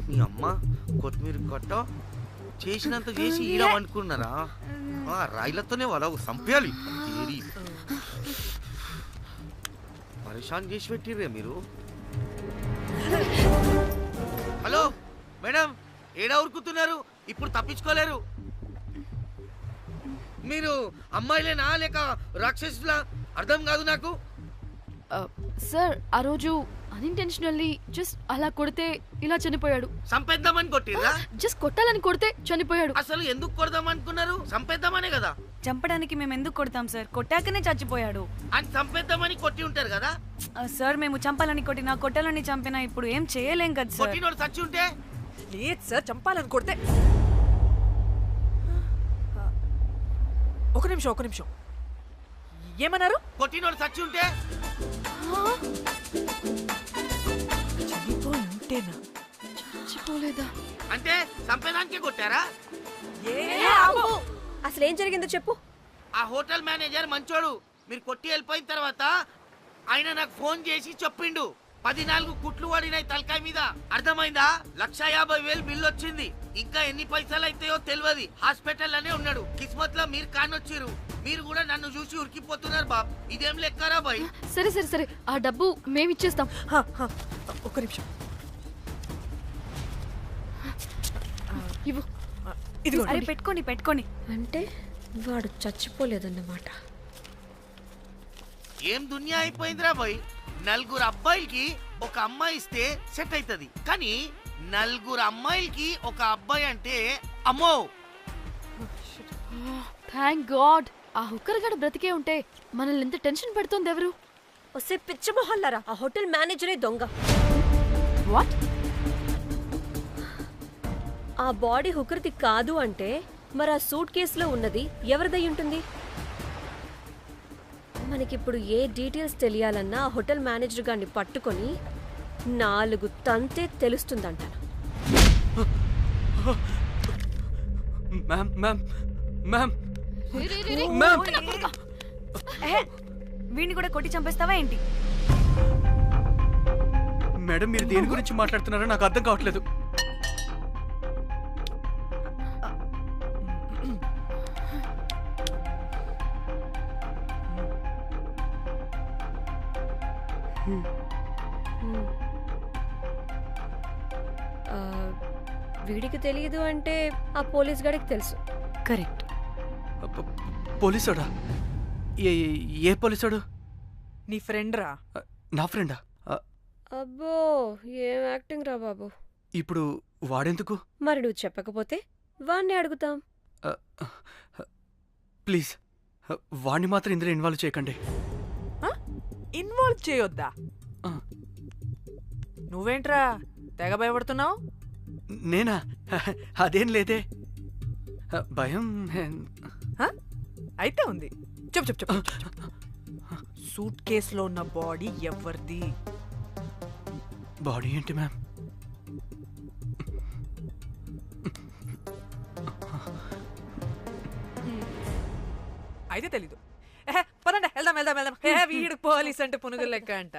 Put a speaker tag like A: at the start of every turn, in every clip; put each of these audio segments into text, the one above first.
A: మీ అమ్మ కొత్తిమీర కట్ట చేసినంత చేసి ఈడమనుకున్నారా? రాయిలతోనే వాళ్ళ సంపేయాలి. పరేషాన్ చేసి పెట్టిర్రే మీరు. హలో మేడం, ఏడా ఉరుకుతున్నారు? ఇప్పుడు తప్పించుకోలేరు. మీరు అమ్మాయిలేనా లేక రాక్షసులా? అర్థం కాదు నాకు.
B: సార్ ఆ రోజు అన్ఇంటెన్షనల్లీ జస్ట్ అలా కొడితే ఇలా చనిపోయాడు.
A: సంపేద్దామని కొట్టిర్రా?
B: జస్ట్ కొట్టాలని కొడితే చనిపోయాడు.
A: అసలు ఎందుకు కొడదాం అనుకున్నారు? సంపేద్దామనే కదా.
C: చంపడానికి మేము ఎందుకు కొడతాం సార్? కొట్టాకనే చచ్చిపోయాడు.
A: అని సంపేద్దామని కొట్టి ఉంటారు కదా
C: సార్. మేము చంపాలని కొట్టినా కొట్టాలని చంపినా ఇప్పుడు ఏం చేయలేం కదా సార్.
A: కొట్టినోడు చచ్చి ఉంటే?
D: లేదు సార్, చంపాలని కొడితే. ఒక నిమిషం ఏమన్నారు?
A: కొట్టినోడు చచ్చి ఉంటే?
D: చనిపోయి ఉంటేనా?
B: చచ్చిపోలేదా?
A: అంటే సంపేదానికే కొట్టారా?
E: అసలు ఏం జరిగిందో చెప్పు.
A: ఆ హోటల్ మేనేజర్ మంచోడు. మీరు కొట్టి వెళ్ళిపోయిన తర్వాత ఆయన నాకు ఫోన్ చేసి చెప్పిండు 14 కుట్లు పడినాయి తలకాయ మీద. అర్థమైందా? 1,50,000 బిల్లు వచ్చింది. ఇంకా ఎన్ని పైసలు అయితాయో తెలియదు. హాస్పిటల్ అనే ఉన్నాడు. కిస్మత్ లో మీరు కానొచ్చిరు. మీరు కూడా నన్ను చూసి ఉరికిపోతున్నారు బాబ్. ఇదేం లెక్కరా బాయ్?
B: సరే సరే సరే, ఆ డబ్బు మేమిచ్చేస్తాం.
D: ఒక నిమిషం.
B: ఇవ్వు.
C: అరే పెట్టుకోండి.
E: అంటే వాడు చచ్చిపోలేదన్నమాట.
A: ఏం దునియా అయిపోయిందిరా బాయ్. 4 అబ్బాయిలకి ఒక అమ్మాయి ఇస్తే సెట్ అవుతుంది, కానీ 4 అమ్మాయిలకి ఒక అబ్బాయి అంటే అమ్మో.
B: థ్యాంక్ గాడ్ ఆ హుక్కర్ గడ బ్రతికే ఉంటే మనల్ని ఎంత టెన్షన్ పెడుతుంది ఎవరు?
E: వస్తే పిచ్చి మొహల్లారా, ఆ హోటల్ మేనేజరే దొంగ.
B: వాట్?
E: ఆ బాడీ హుకర్ది కాదు అంటే మరి ఆ సూట్ కేసులో ఉన్నది ఎవరిదై ఉంటుంది? మనకిప్పుడు ఏ డీటెయిల్స్ తెలియాలన్నా ఆ హోటల్ మేనేజర్ గారిని పట్టుకొని 4 తంతే తెలుస్తుందంట.
C: వీడిని కూడా కొట్టి చంపేస్తావా ఏంటి?
F: మేడం, మీరు దేని గురించి మాట్లాడుతున్నారో నాకు అర్థం కావట్లేదు.
E: వీడికి తెలియదు అంటే ఆ పోలీస్ గాడికి తెలుసు.
C: కరెక్ట్.
F: పోలీసాడా? ఏ పోలీసాడు?
D: నీ ఫ్రెండ్ రా.
F: నా ఫ్రెండా?
E: అబ్బో, ఏం యాక్టింగ్ రా బాబు.
F: ఇప్పుడు వాడెందుకు?
E: మరి నువ్వు చెప్పకపోతే వాణ్ణి అడుగుతాం.
F: ప్లీజ్ వాణ్ణి మాత్రం ఇందులో ఇన్వాల్వ్ చేయకండి.
D: ఇన్వాల్వ్ చేయొద్దా? నువ్వేంట్రా తెగ భయపడుతున్నావు?
F: నేనా? అదేం లేదే, భయం.
D: అయితే ఉంది. చెప్పు. సూట్ కేసులో ఉన్న బాడీ ఎవరిది?
F: బాడీ ఏంటి మ్యామ్?
D: అయితే తెలీదు. పదండి వెళ్దాం. వీడు పోలీస్ అంటే పునుగులు లెక్క అంట.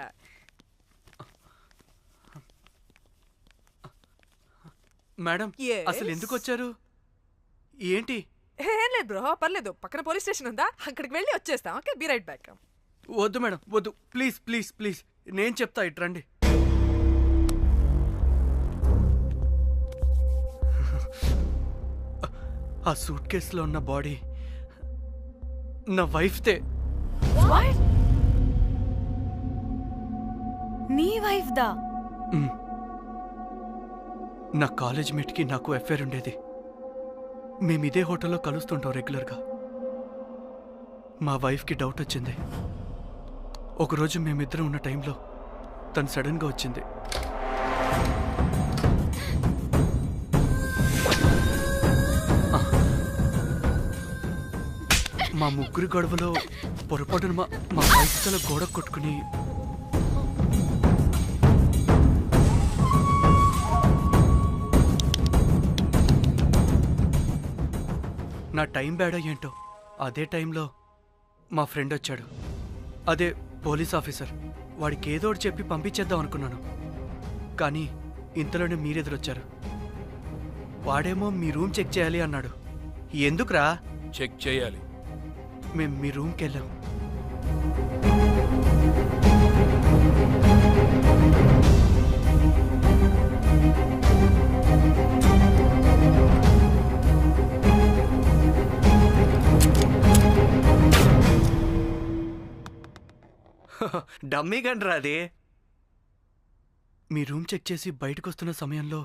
F: మేడం, అసలు ఎందుకు వచ్చారు? ఏంటి?
D: ఏం లేదు బ్రో, పర్లేదు. పక్కన పోలీస్ స్టేషన్ ఉందా, అక్కడికి వెళ్ళి వచ్చేస్తాం. Okay, be right back.
F: వద్దు మేడం, వద్దు. ప్లీజ్ నేను చెప్తా, ఇట్రండి. ఆ సూట్ కేసులో ఉన్న బాడీ నా వైఫ్దే.
C: నీ వైఫ్ దా?
F: నా కాలేజ్ మేట్కి నాకు అఫేర్ ఉండేది. మేము ఇదే హోటల్లో కలుస్తుంటాం రెగ్యులర్గా. మా వైఫ్కి డౌట్ వచ్చింది. ఒకరోజు మేమిద్దరం ఉన్న టైంలో తను సడన్గా వచ్చింది. మా ముగ్గురి గొడవలో పొరపాటున మా వైఫ్ తల గోడ కొట్టుకుని నా టైం బ్యాడ్ ఏంటో అదే టైంలో మా ఫ్రెండ్ వచ్చాడు. అదే పోలీస్ ఆఫీసర్. వాడికి ఏదో ఒకటి చెప్పి పంపించేద్దాం అనుకున్నాను, కానీ ఇంతలోనే మీరెదురొచ్చారు. వాడేమో మీ రూమ్ చెక్ చేయాలి అన్నాడు. ఎందుకురా?
G: చెక్ చేయాలి.
F: మేము మీ రూమ్కి వెళ్ళాం. డమ్మీ గండ్రా అది. మీ రూమ్ చెక్ చేసి బయటకు వస్తున్న సమయంలో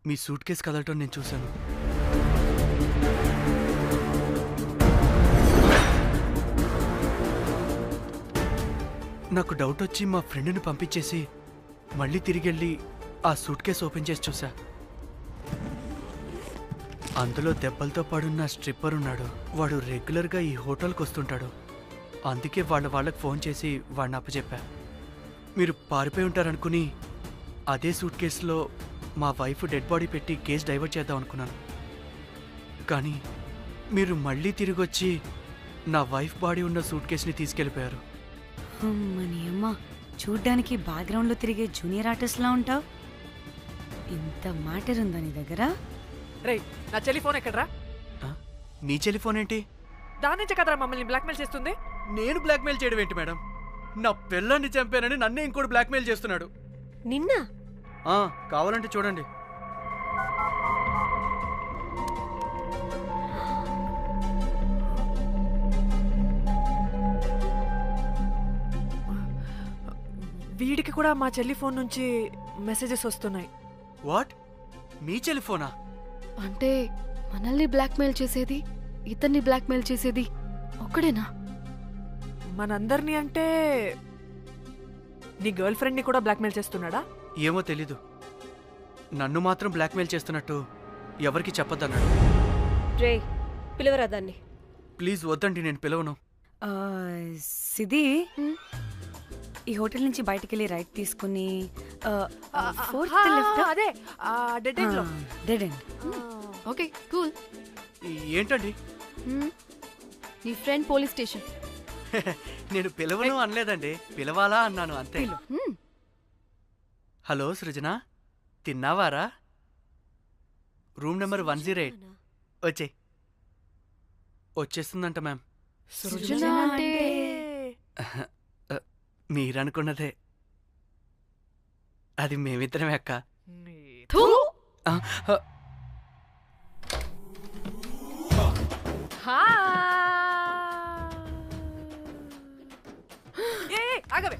F: మీ సూట్ కేసు కదలటం నేను చూశాను. నాకు డౌట్ వచ్చి మా ఫ్రెండ్ని పంపించేసి మళ్ళీ తిరిగెళ్ళి ఆ సూట్ కేసు ఓపెన్ చేసి చూసా. అందులో దెబ్బలతో పడున్న స్ట్రిప్పర్ ఉన్నాడు. వాడు రెగ్యులర్గా ఈ హోటల్కి వస్తుంటాడు. అందుకే వాళ్ళకి ఫోన్ చేసి వాడిని అప్పచెప్పా. మీరు పారిపోయి ఉంటారనుకుని అదే సూట్ కేసులో మా వైఫ్ డెడ్ బాడీ పెట్టి కేసు డైవర్ట్ చేద్దాం అనుకున్నాను. కానీ మీరు మళ్ళీ తిరిగి వచ్చి నా వైఫ్ బాడీ ఉన్న సూట్ కేసుని తీసుకెళ్ళిపోయారు.
C: అమ్మని అమ్మ, చూడ్డానికి బ్యాక్గ్రౌండ్లో తిరిగే జూనియర్ ఆర్టిస్ట్లా ఉంటావు. ఇంత మ్యాటర్ ఉందా నీ దగ్గర?
D: రేయ్, నా చెల్లి ఫోన్ ఎక్కడరా?
F: ఆ? నీ టెలిఫోన్ ఏంటి?
D: దాని నుంచే కదరా మమ్మల్ని బ్లాక్మెయిల్ చేస్తుంది.
F: నేను బ్లాక్మెయిల్ చేయడం ఏంటి మేడం? నా పిల్లాన్ని చంపానని నన్నే ఇంకోటి బ్లాక్మెయిల్ చేస్తున్నాడు.
E: నిన్న
F: కావాలంటే చూడండి.
D: వీడికి కూడా మా చెల్లి ఫోన్ నుంచి మెసేజెస్ వస్తున్నాయి.
F: వాట్? మీ టెలిఫోనా?
B: అంటే మనల్ని బ్లాక్మెయిల్ చేసేది, ఇతన్ని బ్లాక్మెయిల్ చేసేది ఒక్కడేనా?
D: మనందరినీ అంటే నీ గర్ల్ ఫ్రెండ్ని కూడా బ్లాక్మెయిల్ చేస్తున్నాడా?
F: ఏమో తెలీదు. నన్ను మాత్రం బ్లాక్మెయిల్ చేస్తున్నట్టు ఎవరికి చెప్పొద్దన్నాడు.
E: రే, పిలవరా దాన్ని.
F: ప్లీజ్ వద్దండి, నేను పిలవను.
C: సిది, ఈ హోటల్ నుంచి బయటికి వెళ్ళి రైట్ తీసుకుని
D: అదే డెడ్ ఎండ్ లో.
C: Dead end.
B: Okay, cool.
F: ఏంటండి?
B: నీ ఫ్రెండ్ పోలీస్ స్టేషన్.
F: నేను పిలవను అనలేదండి, పిలవాలా అన్నాను అంతే. హలో సృజన, తిన్నావారా? Room number 108. వచ్చే వచ్చేస్తుందంట మ్యామ్.
B: సృజన అంటే
F: మీరనుకున్నదే. అది మేమిద్దరమే అక్క.
B: థూ!
D: ఆగవే,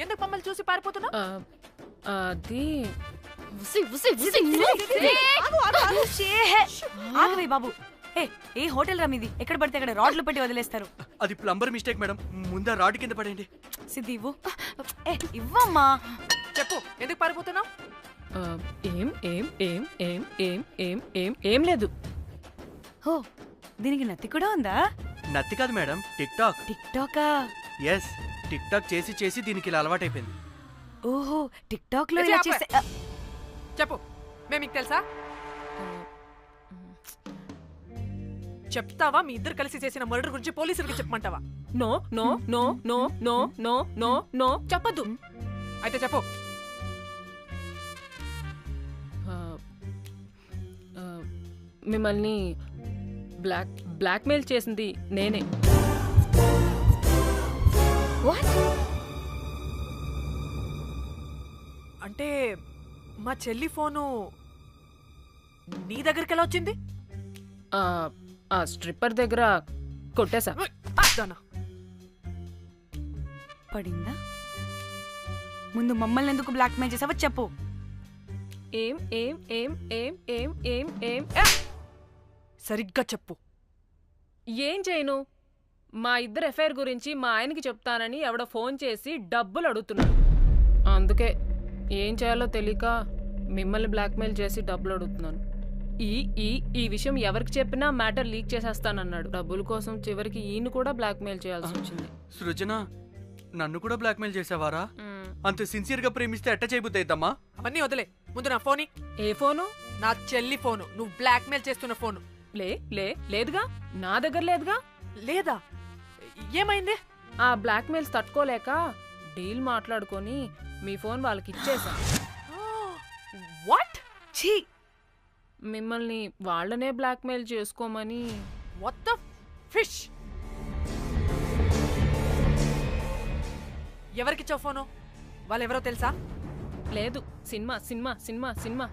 D: ఎందుకు మమ్మల్ని చూసి పారిపోతున్నా?
B: అది
C: ఆగవే బాబు. ఏ హోటల్ రా మీది? ఎక్కడ పడితే అక్కడ రాడ్లు పెట్టి వదిలేస్తారు.
F: అది ప్లంబర్ మిస్టేక్ మేడం. ముందా రాడ్ కింద పడేయండి.
C: సిద్ధి ఇవ్వు. ఇవ్వమ్మా.
D: చెప్పు, ఎందుకు పారిపోతున్నావు?
H: ఏం ఏం ఏం ఏం ఏం ఏం ఏం ఏం లేదు.
C: ఓ, దీనికి నత్తి కూడా ఉందా?
F: నత్తి కాదు మేడం, టిక్ టాక్.
C: టిక్ టాకా?
F: ఎస్, టిక్ టాక్ చేసి చేసి దీనికి ఇలా అలవాటైపోయింది.
C: ఓహో, టిక్ టాక్ లో
D: ఏ
C: ఇలా
D: చెప్పే.
C: చేస్తే
D: చెప్పు, మేము మీకు తెలుసా? చెప్తావా? మీ ఇద్దరు కలిసి చేసిన మర్డర్ గురించి పోలీసులకి చెప్పమంటావా?
H: No no no no no no no no చెప్పద్దు.
D: అయితే చెప్పు.
H: మిమ్మల్ని బ్లాక్మెయిల్ చేసింది నేనే.
D: అంటే మా చెల్లి ఫోను నీ దగ్గరికి ఎలా వచ్చింది?
H: ఆ స్ట్రిప్పర్ దగ్గర కొట్టేశా.
C: పడిందా? ముందు మమ్మల్ని ఎందుకు బ్లాక్మెయిల్ చేసావో చెప్పు.
H: ఏం ఏం ఏం ఏం ఏం ఏం ఏం
D: సరిగ్గా చెప్పు.
H: ఏం చేయను? మా ఇద్దరు ఎఫ్ఐఆర్ గురించి మా ఆయనకి చెప్తానని ఎవడో ఫోన్ చేసి డబ్బులు అడుగుతున్నాడు. అందుకే ఏం చేయాలో తెలియక మిమ్మల్ని బ్లాక్మెయిల్ చేసి డబ్బులు అడుగుతున్నాను. ఈ ఈ ఈ విషయం ఎవరికి చెప్పినా మ్యాటర్ లీక్ చేసేస్తానన్నాడు. డబ్బుల కోసం చివరికి ఈయన కూడా బ్లాక్మెయిల్ చేయాల్సి వచ్చింది.
F: సృజన, నన్ను కూడా బ్లాక్మెయిల్ చేసావారా? అంత సిన్సియర్ గా ప్రేమిస్తే ఎట్ట చేయబుద్దమ్మా?
D: అవన్నీ వదిలే, ముందు నా ఫోని.
H: ఏ ఫోను?
D: నా చెల్లి ఫోను, నువ్వు బ్లాక్మెయిల్ చేస్తున్న ఫోను.
H: లేదుగా, నా దగ్గర లేదుగా.
D: లేదా? ఏమైంది?
H: ఆ బ్లాక్మెయిల్స్ తట్టుకోలేక డీల్ మాట్లాడుకొని మీ ఫోన్ వాళ్ళకి ఇచ్చేసా.
D: వాట్?
C: ఛీ,
H: మిమ్మల్ని వాళ్ళనే బ్లాక్మెయిల్ చేసుకోమని.
D: What the fish? ఎవరికిచ్చావు ఫోను? వాళ్ళెవరో తెలుసా?
H: లేదు, cinema cinema cinema cinema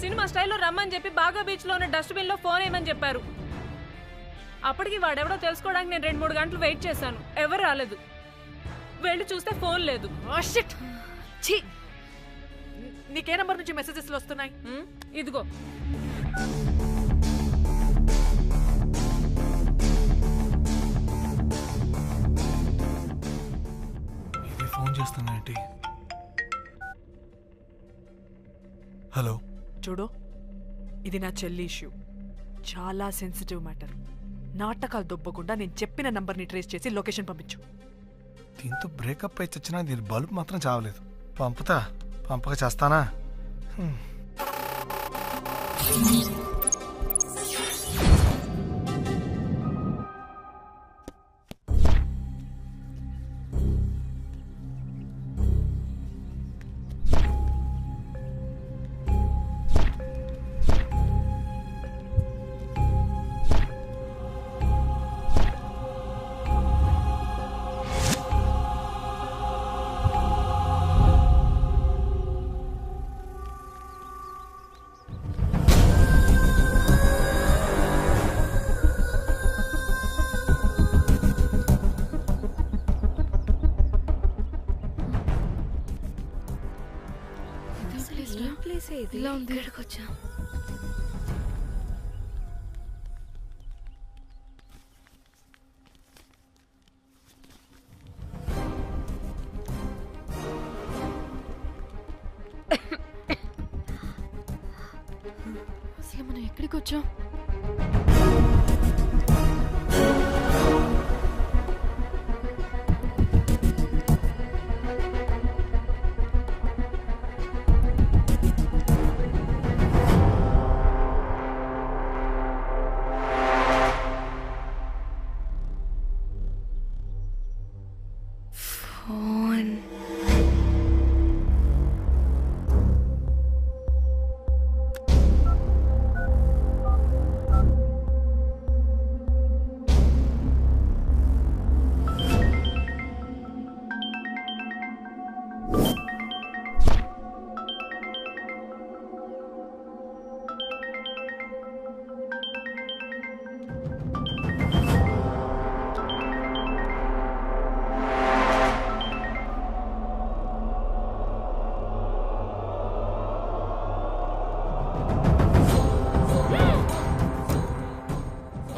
H: cinema స్టైల్లో రమ్మని చెప్పి బాగా బీచ్లో ఉన్న డస్ట్బిన్లో ఫోన్ వేయమని చెప్పారు. అప్పటికి వాడెవడో తెలుసుకోవడానికి నేను 2-3 గంటలు వెయిట్ చేశాను. ఎవరు రాలేదు. వెళ్ళి చూస్తే ఫోన్ లేదు.
D: షిట్. ఛీ, నీకే నంబర్ నుంచి మెసేజెస్లు వస్తున్నాయి?
H: ఇదిగో.
G: ఇది ఫోన్ చేస్తున్నానంటే. హలో.
D: చూడు, ఇది నా చెల్లి ఇష్యూ. చాలా సెన్సిటివ్ మ్యాటర్. నాటకాలు దొబ్బకుండా నేను చెప్పిన నంబర్ని ట్రేస్ చేసి లొకేషన్ పంపించు.
G: దీంతో బ్రేకప్ అయి చచ్చినా దీని బల్బ్ మాత్రం చావలేదు. పంపుతా, పంపక చేస్తానా?
B: ఇలా ఉంది. ఇక్కడికి వచ్చా. అసలు మనం ఎక్కడికి వచ్చాం?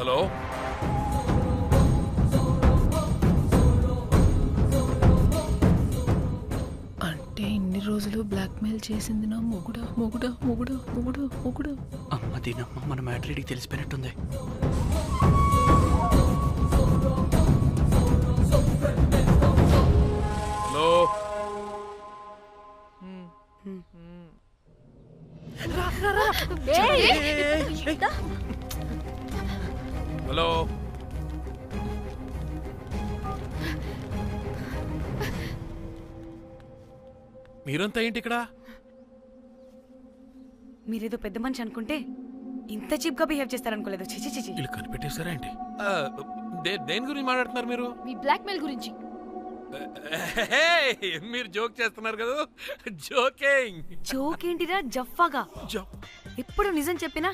I: హలో.
H: అంటే ఇన్ని రోజులు బ్లాక్మెయిల్ చేసింది నా మొగుడా మొగుడా మొగుడా మొగుడా మొగుడా.
F: అమ్మ దీనమ్మ, మన మ్యాట్రీడికి తెలిసిపోయినట్టుంది.
I: హలో. హలో. మీరంతా ఏంటి ఇక్కడ?
C: మీరేదో పెద్ద మనిషి అనుకుంటే ఇంత చీప్ గా బిహేవ్ చేస్తారనుకోలేదు. చిచి చిచి.
I: వీళ్ళు కనిపెట్టేశారా ఏంటి? దేని గురించి మాట్లాడుతున్నారు మీరు?
B: మీ బ్లాక్మెయిల్ గురించి.
I: మీరు జోక్ చేస్తున్నారు కదా. జోకింగ్.
C: జోక్ ఏంటిరా జఫ్ఫాగా? ఎప్పుడు నిజం చెప్పినా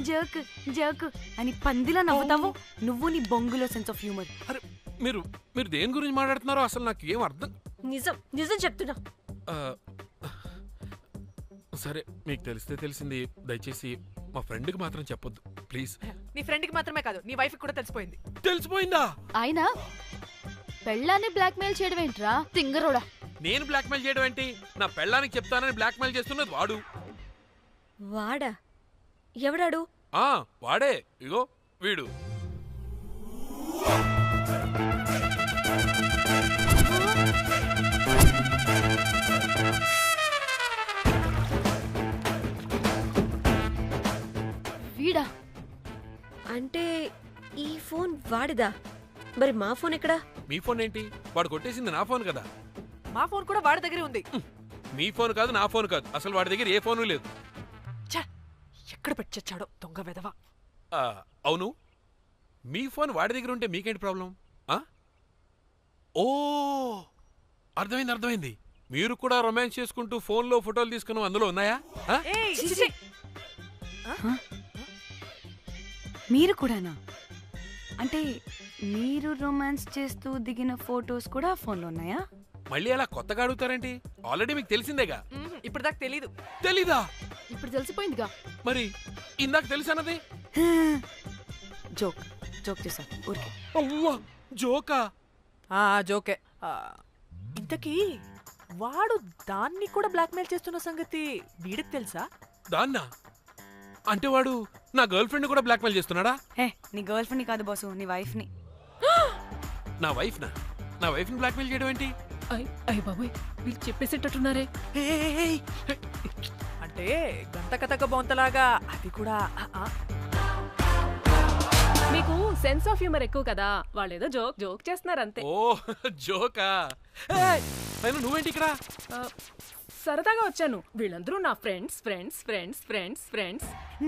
C: జోక్ జోక్ అని పందిలా నవ్వుతావు. నువ్వు నీ బొంగులో సెన్స్ ఆఫ్ హ్యూమర్.
I: అరే మీరు మీరు దేని గురించి మాట్లాడుతున్నారో అసలు నాకు ఏం అర్థం.
E: నిజం నిజం చెప్తున్నా.
I: సరే, మీకు తెలిస్తే తెలిసింది. దయచేసి మా ఫ్రెండ్కి మాత్రం చెప్పొద్దు ప్లీజ్.
D: నీ ఫ్రెండ్కి మాత్రమే కాదు, నీ వైఫ్కి కూడా తెలిసిపోయింది.
I: తెలిసిపోయిందా?
B: ఆయన పెళ్ళాన్ని బ్లాక్మెయిల్ చేయడం ఏంట్రా తింగరోడా?
I: నేను బ్లాక్మెయిల్ చేయడం ఏంటి? నా పెళ్ళానికి చెప్తానని బ్లాక్మెయిల్ చేస్తున్నది వాడు.
E: వాడా? ఎవడాడు?
I: వాడే. ఇగో వీడు.
B: వీడా?
E: అంటే ఈ ఫోన్ వాడిదా? మరి మా ఫోన్ ఎక్కడా?
I: మీ ఫోన్ ఏంటి? వాడు కొట్టేసింది నా ఫోన్ కదా.
D: మా ఫోన్ కూడా వాడి దగ్గరే ఉంది.
I: మీ ఫోన్ కాదు, నా ఫోన్ కాదు, అసలు వాడి దగ్గర ఏ ఫోను లేదు.
D: ఛ! ఎక్కడ పెట్టొచ్చాడో దొంగ వెధవ.
I: అవును, మీ ఫోన్ వాడి దగ్గర ఉంటే మీకేంటి ప్రాబ్లం? ఓ, అర్థమైంది. మీరు కూడా రొమాన్స్ చేసుకుంటూ ఫోన్లో ఫోటోలు తీసుకున్నాం, అందులో ఉన్నాయా?
D: ఏయ్, చిచి!
C: మీరు కూడానా? అంటే మీరు రొమాన్స్ చేస్తూ దిగిన ఫొటోస్ కూడా ఫోన్లో ఉన్నాయా?
I: మళ్ళీ అలా కొత్తగా అడుగుతారేంటి? ఆల్రెడీ మీకు తెలిసిందేగా.
D: ఇప్పుడు దాకా తెలీదు.
I: తెలీదా?
B: ఇప్పుడు తెలిసిపోయిందిగా.
I: మరి ఇందాక తెలిసన్నది?
C: జోక్ చేశా ఊరికే.
I: అవ్వా, జోకా?
D: జోకే. ఇంతకీ వాడు దాన్ని కూడా బ్లాక్మెయిల్ చేస్తున్న సంగతి వీడికి తెలుసా?
I: దాన్నా? అంటే వాడు నా గర్ల్ ఫ్రెండ్ కూడా బ్లాక్మెయిల్ చేస్తున్నాడా?
C: నీ గర్ల్ ఫ్రెండ్ కాదు బాసు, నీ వైఫ్ ని.
I: నా వైఫ్ని బ్లాక్మెయిల్ చేయడం ఏంటి?
H: అయ్య బాబోయ్, వీళ్ళు చెప్పేసేటట్టున్నారే.
D: అంటే గంట కథక బొంతలాగా అది కూడా.
H: మీకు సెన్స్ ఆఫ్ హ్యూమర్ ఎక్కువ కదా, వాళ్ళేదో జోక్ చేస్తున్నారు అంతే.
I: ఓ, జోకా? నువ్వేంటి ఇక్కడ?
H: సరదాగా వచ్చాను. వీళ్ళందరూ నా ఫ్రెండ్స్.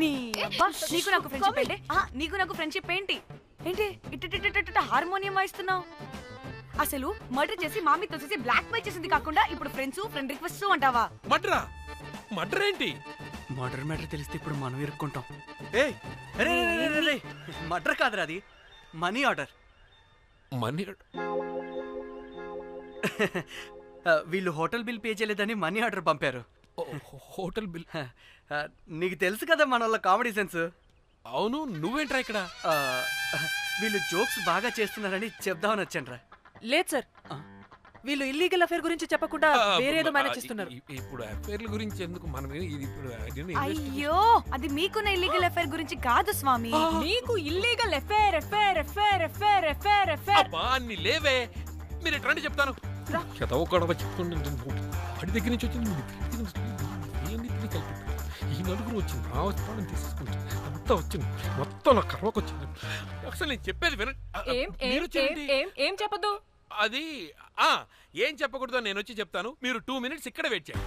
C: నీకు నాకు ఫ్రెండ్షిప్ ఏంటి? నీకు నాకు ఫ్రెండ్షిప్ ఏంటి? ఇట్ట హార్మోనియం వాయిస్తున్నావు. అసలు మర్డర్ చేసి మామి తోసేసి బ్లాక్ మెయిల్ చేసింది కాకుండా ఇప్పుడు ఫ్రెండ్ రిక్వెస్ట్ అంటావా?
I: మర్డర్ ఏంటి?
F: మర్డర్ మ్యాటర్ తెలిస్తే ఇప్పుడు మనం ఇరుక్కుంటాం. మర్డర్ కాదురా, అది మనీ ఆర్డర్.
I: మనీ?
F: వీళ్ళు హోటల్ బిల్ పే చేయలేదని మనీ ఆర్డర్ పంపారు.
I: Hotel bill?
F: నీకు తెలుసు కదా మన వాళ్ళ కామెడీ సెన్స్.
I: అవును, నువ్వేంట్రా ఇక్కడ?
F: వీళ్ళు జోక్స్ బాగా చేస్తున్నారని చెప్దామని వచ్చానురా.
D: లేదు సార్, వీళ్ళు ఇల్లీగల్ అఫేర్ గురించి చెప్పకుండా వేరేదో మేనేజ్ చేస్తున్నారు.
I: ఇప్పుడు అఫేర్ల గురించి ఎందుకు మనం ఇప్పుడు?
C: అయ్యో, అది మీకున్న ఇల్లీగల్ అఫేర్ గురించి కాదు స్వామి.
H: మీకు ఇల్లీగల్ అఫేర్.
I: అన్ని లేవే, మీరు ఎట్లా చెప్తాను. వాడి దగ్గర నుంచి వచ్చింది, ఈ నలుగురు వచ్చింది, నా వస్తాను తీసుకుంటుంది, అంతా వచ్చింది, మొత్తం నా కర్మకు వచ్చింది. అసలు నేను చెప్పేది వినండి.
H: ఏం చెప్పదు?
I: అది ఏం చెప్పకూడదు, నేను వచ్చి చెప్తాను. మీరు 2 minutes ఇక్కడ వెయిట్ చేయండి.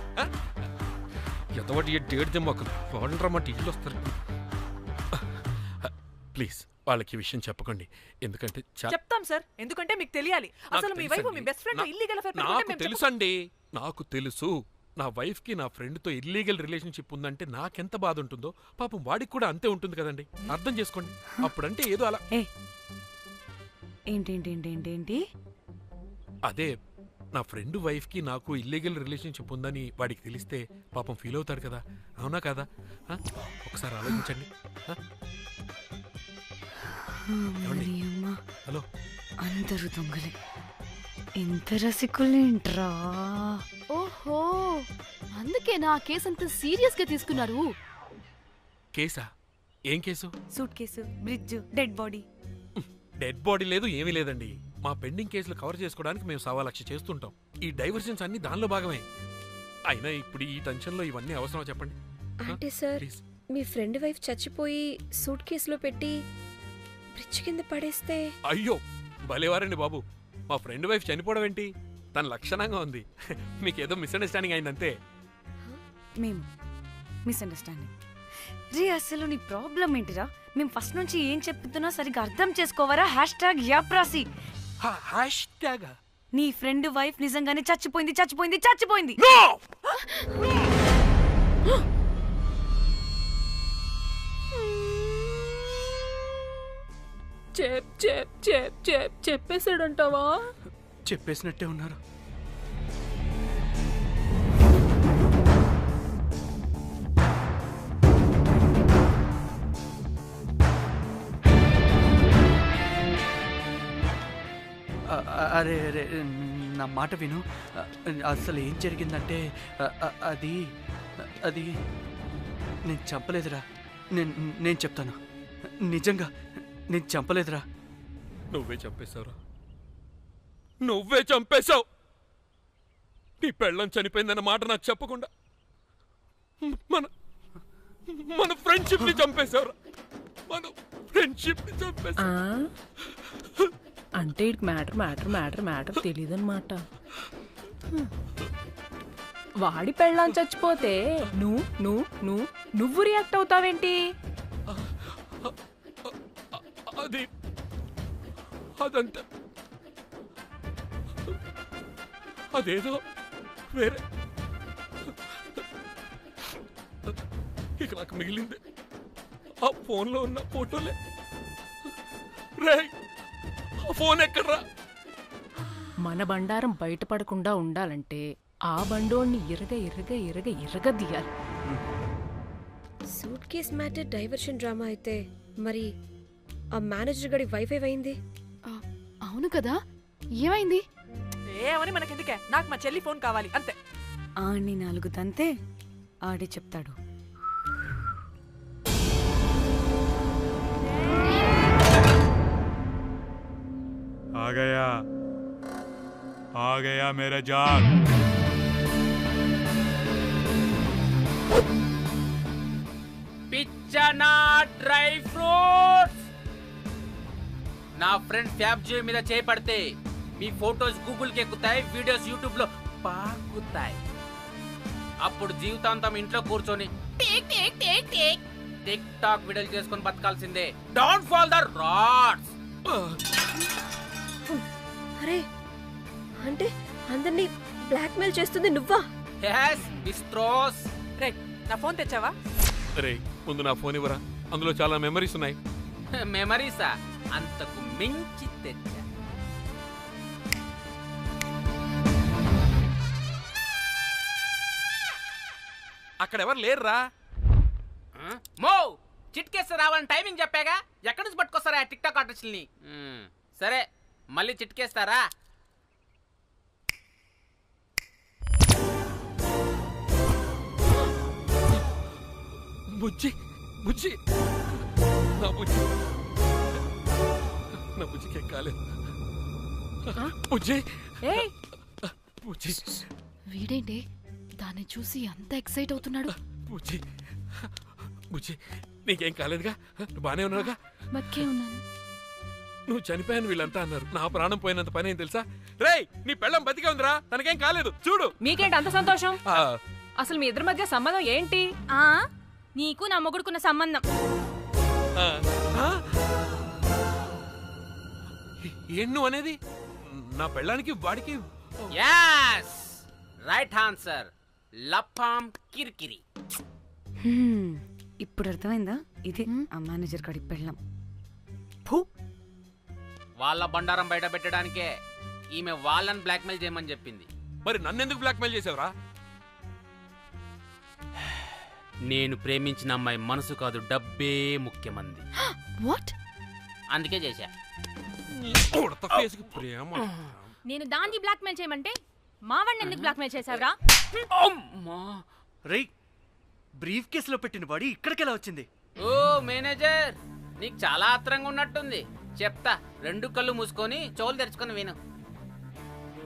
I: ఎంతవాటి డేట్ దెమ్మకలు వాడు రమ్మంటే ఇల్లు వస్తారు. ప్లీజ్ వాళ్ళకి విషయం చెప్పకండి, ఎందుకంటే
D: చెప్తాం సార్, ఎందుకంటే మీకు తెలియాలి. అసలు మీ వైఫ్ మీ బెస్ట్ ఫ్రెండ్ ఇల్లీగల్ అఫేర్.
I: నాకు తెలుసండి, నాకు తెలుసు. నా వైఫ్ కి నా ఫ్రెండ్ తో ఇల్లీగల్ రిలేషన్షిప్ ఉందంటే నాకెంత బాధ ఉంటుందో పాపం వాడికి కూడా అంతే ఉంటుంది కదండి. అర్థం చేసుకోండి. అప్పుడంటే ఏదో అలా.
C: ఏంటి?
I: అదే, నా ఫ్రెండ్ వైఫ్ కి నాకు ఇల్లీగల్ రిలేషన్షిప్ ఉందని వాడికి తెలిస్తే పాపం ఫీల్ అవుతాడు కదా, అవునా కదా? ఒకసారి ఆలోచించండి. హలో,
C: అందరూ దొంగలే, ఇంత రసికులేంట్రా?
B: ఓహో, అందుకే నా కేసు అంత సీరియస్ గా తీసుకున్నారు.
I: కేసా? ఏం case?
C: Suit case, bridge, dead body.
I: Dead body లేదు, ఏమీ లేదండి. మా పెండింగ్ కేసులు కవర్ చేసుకోవడానికి మేము 1,00,000 చేస్తుంటాం. ఈ డైవర్షన్స్ అన్ని దానిలో భాగమే. అయినా ఇప్పుడు ఈ టెన్షన్లో ఇవన్నీ అవసరం చెప్పండి.
E: అంటే సార్, మీ ఫ్రెండ్ వైఫ్ చచ్చిపోయి సూట్ కేసులో పెట్టి బ్రిడ్జ్ కింద పడేస్తే?
I: అయ్యో, భలేవారండి బాబు. మా ఫ్రెండ్ వైఫ్ చనిపోవడం ఏంటి, తన లక్షణంగా ఉంది. మీకేదో మిస్అండర్స్టాండింగ్ అయిందంతే.
C: మేము మిస్అండర్స్టాండింగ్ రీ? అసలు నీ ప్రాబ్లం ఏంటిరా? మేము ఫస్ట్ నుంచి ఏం చెప్తున్నా సరిగ్గా అర్థం చేసుకోవరా? #యాప్రాసి. నీ ఫ్రెండ్ వైఫ్ నిజంగానే చచ్చిపోయింది.
H: చెప్పేసాడంటావా?
F: చెప్పేసినట్టే ఉన్నారు. అరే నా మాట విను. అసలు ఏం జరిగిందంటే అది నేను చంపలేదురా. నేను చెప్తాను, నిజంగా నేను చంపలేదురా.
I: నువ్వే చంపేశావురా, నువ్వే చంపేశావు. నీ పెళ్ళం చనిపోయిందన్న మాట నాకు చెప్పకుండా మన ఫ్రెండ్షిప్ ని చంపేశావురా. మన ఫ్రెండ్షిప్ ని చంపేశా.
H: అంటే ఇటు మ్యాటర్ మ్యాటర్ మ్యాటర్ మ్యాటర్ తెలియదన్నమాట. వాడి పెళ్ళాం చచ్చిపోతే నువ్వు రియాక్ట్ అవుతావేంటి?
I: అదంతా అదేదో వేరే. ఇక నాకు మిగిలింది ఆ ఫోన్లో ఉన్న ఫోటోలే. రే ఆ ఫోన్ ఎక్కడ్రా?
H: మన బండారం బయటపడకుండా ఉండాలంటే ఆ బండోడిని ఇరగదీయాలి.
E: Suitcase matter diversion drama అయితే మరి ఆ మేనేజర్ గడి వైఫై అయింది.
B: అవును కదా, ఏమైంది?
D: ఏమని మనకెందుకే, నాకు మా చెల్లి ఫోన్ కావాలి అంతే.
C: ఆడిని 4 తంతే ఆడే చెప్తాడు.
J: आ गया मेरा जाग.
K: పిచ్చనా డ్రై ఫ్రూట్స్. నా ఫ్రెండ్ ఫ్యాబ్ జియో మీద చేపడితే మీ ఫోటోస్ గూగుల్ కి ఎక్కుతాయి, వీడియోస్ యూట్యూబ్ లో పాకుతాయి. అప్పుడు జీవితాంతం ఇంట్లో కూర్చొని టిక్ టాక్ వీడియోలు చేసుకొని బతకాల్సిందే. Don't fall the rods.
E: అరే అంటే అందరినీ బ్లాక్మెయిల్ చేస్తుంది నువ్వా?
K: yes బిస్ట్రోస్.
D: రే నా ఫోన్ తెచ్చావా?
I: రే ముందు నా ఫోన్ ఇవ్వరా, అందులో చాలా మెమరీస్ ఉన్నాయి.
K: మెమరీసా? అంతకు మించి తెచ్చా.
I: అక్కడ ఎవరు లేరురా.
K: మో చిట్కేస్తే రావాలని టైమింగ్ చెప్పాగా, ఎక్కడి నుంచి పట్టుకొస్తారా టిక్ టాక్ ఆర్టిస్టుల్ని? సరే మళ్ళీ చిట్కేస్తారా?
I: బుజ్జి బుజ్జి నా బుజ్జి నా బుజ్జికి కాలేదు. బుజ్జి బుజ్జి
B: వీడేంటి దాన్ని చూసి అంత ఎక్సైట్ అవుతున్నాడు?
I: బుజ్జి బుజ్జి నీకేం కాలేదుగా? నువ్వు బానే ఉన్నావుగా?
B: బతికే ఉన్నాను.
I: నువ్వు చనిపోయాను వీళ్ళంతా అన్నారు. నా ప్రాణం పోయినంత పని ఏం తెలుసా? రేయ్ నీ పెళ్ళం బతికే ఉందిరా, తనకేం కాలేదు చూడు.
H: మీకేంటి అంత సంతోషం? అసలు మీ ఇద్దరి మధ్య సంబంధం ఏంటి?
C: నీకు నా మొగుడుకున్న సంబంధం.
I: ఏం నువ్వు అనేది? నా పెళ్ళానికి వాడికి?
K: yes right answer. లపాం కిరికిరి.
C: ఇప్పుడు అర్థమైందా? ఇది ఆ మేనేజర్ గడి పెళ్ళం.
K: వాళ్ళ బండారం బయట పెట్టడానికే ఈమె వాళ్ళని బ్లాక్మెయిల్ చేయమని చెప్పింది.
I: మరి నన్నెందుకు బ్లాక్మెయిల్ చేసావురా?
K: నేను ప్రేమించిన అమ్మాయి మనసు కాదు, డబ్బే ముఖ్యమంది.
B: వాట్?
K: అందుకే చేశా.
C: నేను దాన్ని బ్లాక్మెయిల్ చేయమంటే మావాడిని ఎందుకు బ్లాక్మెయిల్ చేశావురా?
F: రేయ్ బ్రీఫ్ కేసులో పెట్టిన బాడీ ఇక్కడికెలా వచ్చింది?
K: ఓ మేనేజర్, నీకు చాలా ఆత్రంగా ఉన్నట్టుంది. చెప్తా, 2 కళ్ళు మూసుకొని చెవులు తెరుచుకొని విను.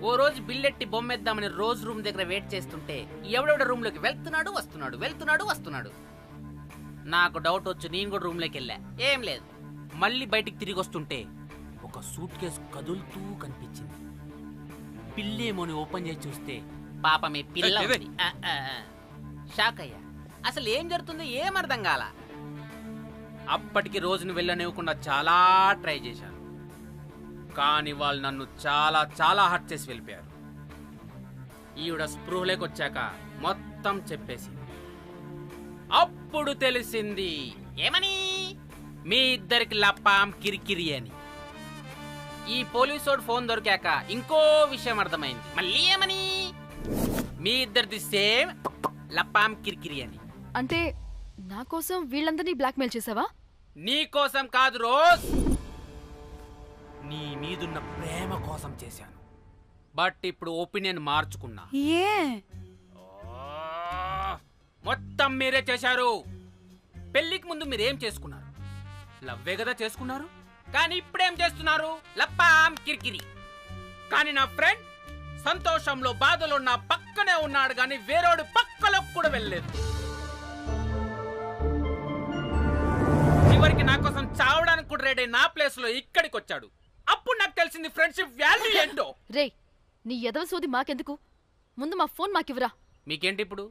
K: ఓ రోజు బిల్లెట్టి బొమ్మేద్దామని రోజు రూమ్ దగ్గర వెయిట్ చేస్తుంటే ఎవడెవడ రూమ్ లోకి వెళ్తున్నాడు వస్తున్నాడు. నాకు డౌట్ వచ్చి నేను కూడా రూమ్ లోకి వెళ్ళా. ఏం లేదు. మళ్ళీ బయటికి తిరిగి వస్తుంటే ఒక సూట్ కేసు కదులుతూ కనిపించింది. పిల్లేమోని ఓపెన్ చేసి చూస్తే పాపమే పిల్ల ఉంది. షాక్ అయ్యా. అసలు ఏం జరుగుతుందో ఏం అర్థం కాల. అప్పటికి రోజును వెళ్ళనివ్వకుండా చాలా ట్రై చేశాను, కానీ వాళ్ళు నన్ను చాలా చాలా హర్ట్ చేసి వెళ్ళిపోయారు. ఈవిడ స్పృహలోకి వచ్చాక మొత్తం చెప్పేసింది. అప్పుడు తెలిసింది ఏమని, మీ ఇద్దరికి లపాం కిరికిరి అని. ఈ పోలీసోడు ఫోన్ దొరికాక ఇంకో విషయం అర్థమైంది. మళ్ళీ ఏమని, మీ ఇద్దరిది సేమ్ లపాం కిరికిరి అని.
B: అంటే నా కోసం వీళ్ళందరినీ బ్లాక్మెయిల్ చేసావా?
K: నీ కోసం కాదు రోజ్, నీ మీదున్న ప్రేమ కోసం చేశాను. బట్ ఇప్పుడు ఒపీనియన్ మార్చుకున్నా. మొత్తం మీరే చేశారు. పెళ్లికి ముందు మీరేం చేసుకున్నారు? లవ్వే కదా చేసుకున్నారు. కానీ ఇప్పుడేం చేస్తున్నారు? లప్పాం కిరికిరి. కానీ నా ఫ్రెండ్ సంతోషంలో బాధలో నా పక్కనే ఉన్నాడు, కానీ వేరేడు పక్కలోకి కూడా వెళ్ళలేదు. చివరికి నా కోసం చావడానికి కూడా రెడీ నా ప్లేస్ లో ఇక్కడికి వచ్చాడు. అప్పుడు నాకు తెలిసింది ఫ్రెండ్షిప్ వాల్యూ ఏంటో.
B: రే నీ ఎదవ సోది మాకెందుకు, ముందు మా ఫోన్ మాకివ్వరా.
K: మీకేంటి ఇప్పుడు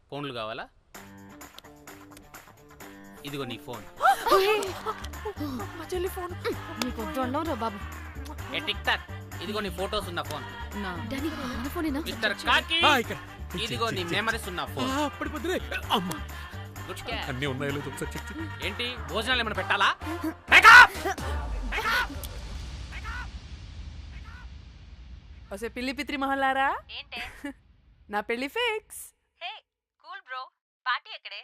K: ఫోన్లు కావాలా? ఇదిగో నీ ఫోన్.
D: మా చెల్లి ఫోన్.
B: నీకు దండం రా బాబు.
K: ఏ టిక్ టాక్, ఇదిగో నీ ఫోటోస్ ఉన్న ఫోన్.
B: డానీ మన ఫోనేనా?
K: మిస్టర్ కాకి,
I: ఇక్కడ
K: ఇదిగో నీ మెమరీస్ ఉన్న ఫోన్.
I: అప్పటి పొద్దునే అమ్మా
K: గుడ్ క్యాట్.
I: అన్నీ ఉన్నాయో లేదో ఒకసారి చెక్ చెయ్యి.
K: ఏంటి భోజనాలు ఏమైనా పెట్టాలా?
D: ఒసే పిల్లి పిత్రి మహల్లారా,
C: ఏంటే
D: నా పెళ్లి ఫిక్స్.
C: హే కూల్ బ్రో, పార్టీ ఎక్కడే?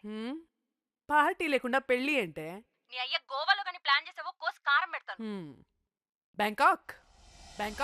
D: పార్టీ లేకుండా పెళ్లి అంటే
C: నీ అయ్య గోవాలో కానీ ప్లాన్ చేసావో కోసి కారం పెడతాను.
D: బ్యాంకాక్. బ్యాంకాక్